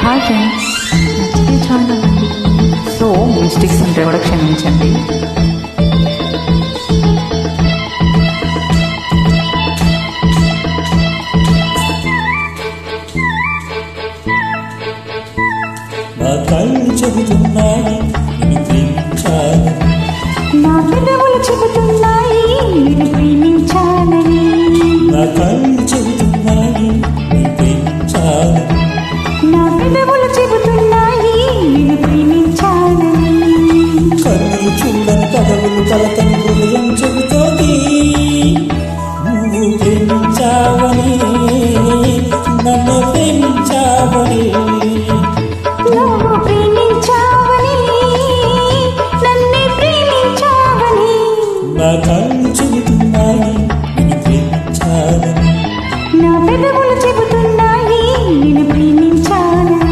Hi friends, నచ్చితే channel అండి. So mistakes ఉంటే కూడా క్షమించండి. నా కళ్ళు చెబుతున్నాయి నిన్ను ప్రేమించాలని, నా పెదవులు చెబుతున్నాయి నిన్ను ప్రేమించాలని, నా కళ్ళు చెబుతున్నాయి నిన్ను ప్రేమించాలని, నా పెదవులు చెబుతున్నాయి నిన్ను ప్రేమించాలని. కన్నులు చూడని కదవులు కలతని హృదయం చెబుతోంది నువ్వు ప్రేమించావని, నన్ను ప్రేమించావని. నువ్వు ప్రేమించావని, నన్నే ప్రేమించావని. నా కళ్ళు చెబుతున్నాయి నిన్ను ప్రేమించాలని, నా పెదవులు చెబుతున్నాయి నిన్ను ప్రేమించాలని.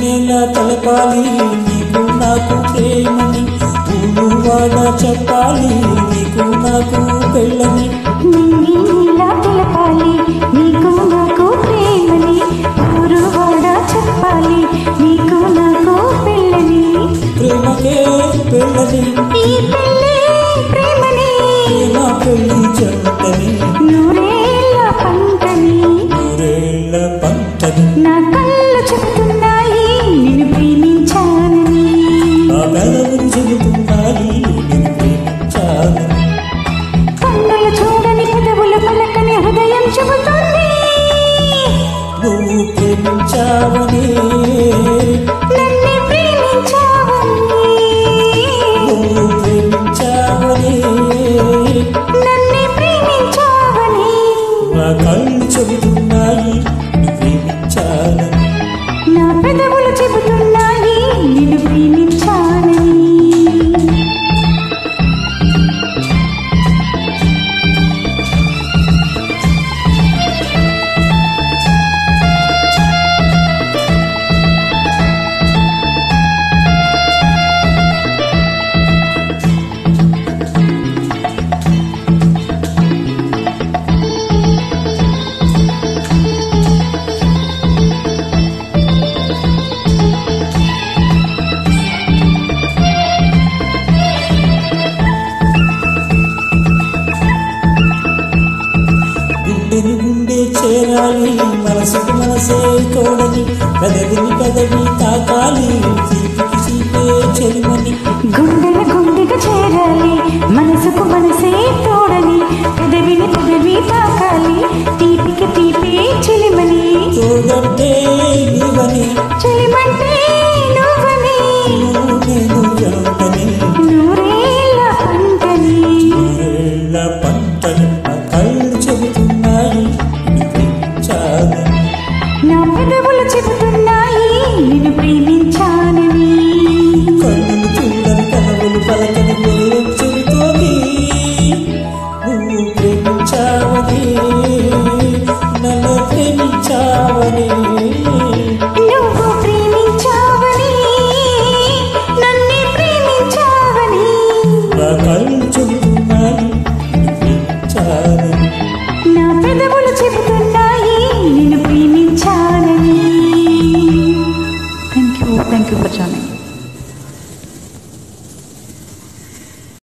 నేలా తెలపాలి నీకు నాకు ప్రేమని, ఊరువాడ చెప్పాలి నీకు నాకు పెళ్ళని. నీలా తెలపాలి నీకు నాకు ప్రేమని, ఊరువాడ చెప్పాలి నీకు నాకు పెళ్ళని. ప్రేమకే పెళ్ళని, ఈ పెళ్ళే ప్రేమని, ప్రేమ పెళ్ళి చెంతని, నూరేళ్ళ పంటని. నూరేళ్ళ పంటని. నా కళ్ళు చెప్తున్నాయి నిన్ను ప్రేమించాలని, నా పెదవులు చెబుతున్నాయి నిన్ను ప్రేమించాలని, కన్నులు చూడని పెదవుల పలకని హృదయం చెబుతుంది నువ్వు ప్రేమించావని, నన్నే ప్రేమించావని. నువ్వు ప్రేమించావని. నన్నే ప్రేమించావని. నా కళ్ళు చెబుతున్నాయి నిన్ను ప్రేమించాలని, నా పెదవులు చెబుతున్నాయి నిన్ను ప్రేమించాలని. గుండెని గుండె చేరాలి, మనసుకు మనసే తోడని, పెదవిని పెదవి తాకాలి, చీపికి చీపే చెలిమని. గుండెల గుండెగా చేరాలి, మనసుకు మనసే తోడని, పెదవిని పెదవి తాకాలి, తీపికి తీపే చెలిమని. తోడంటే నీవని, చెలిమంటే నువ్వని, నువ్వు నేను జంటని, నూరేళ్ళ పంటని. నూరేళ్ళ పంటని. నా కళ్ళు చెబుతున్నాయి నిన్ను ప్రేమించాలని, నా పెదవులు చెబుతున్నాయి నిన్ను ప్రేమించాలని. కన్నులు చూడని కనవులు పలకని హృదయం చెబుతోంది నువ్వు ప్రేమించావని, నన్ను ప్రేమించావని. నువ్వు ప్రేమించావని, నన్నే ప్రేమించావని. నా కళ్ళు చెబుతున్నాయి నిన్ను ప్రేమించాలని, నా పెదవులు చెబుతున్నాయి నిన్ను ప్రేమించాలని. Thank you for joining.